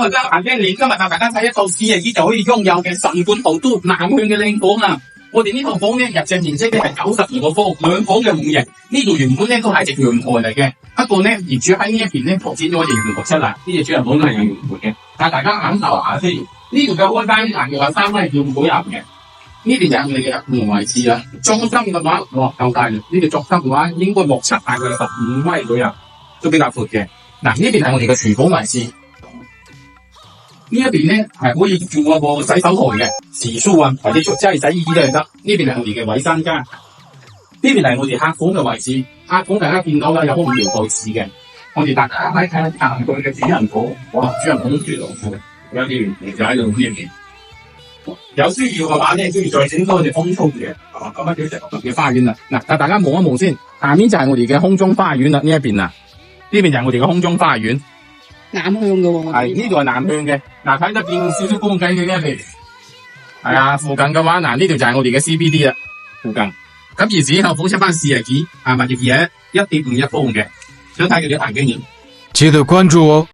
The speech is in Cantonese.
我真係行緊年，今日就大家睇一套42就可以擁有嘅神冠豪都南向嘅靚房啊！我哋呢套房咧入正面積咧係92個方，兩房嘅戶型。呢度原本咧都係一隻陽台嚟嘅，不過咧業主喺呢一邊咧拓展咗一隻陽台出嚟，呢隻主人房都係有陽台嘅。但係大家感受下先，呢度嘅開間欄嘅話3米叫唔到人嘅，呢邊就係我哋嘅入門位置啦。裝修嘅話，哇夠大啦！呢個裝修嘅話應該目測大概15米左右，都比較闊嘅。嗱，呢邊係我哋嘅廚房位置。呢一邊咧係可以做一個洗手台嘅，時梳啊或者即係洗衣機都係得。呢邊係我哋嘅衛生間，呢邊係我哋客房嘅位置。客房大家見到啦，有空調蓋子嘅。我哋大家睇下行過嘅主人房，哇！主人房都住落去，有啲就喺度呢邊。有需要嘅話咧，都要再整多隻空中嘅，咁樣叫做嘅花園啦。嗱，但大家望一望先，下面就係我哋嘅空中花園啦。呢一邊啊，呢邊就係我哋嘅空中花園。南向嘅喎，係呢度係南向嘅，嗱睇得見少少光景嘅呢一邊，係啊，附近嘅話，嗱呢度就係我哋嘅 CBD 啦，附近。咁而之後補充翻40幾，物業嘢1.51方嘅，想睇佢啲大經驗。記得關注哦。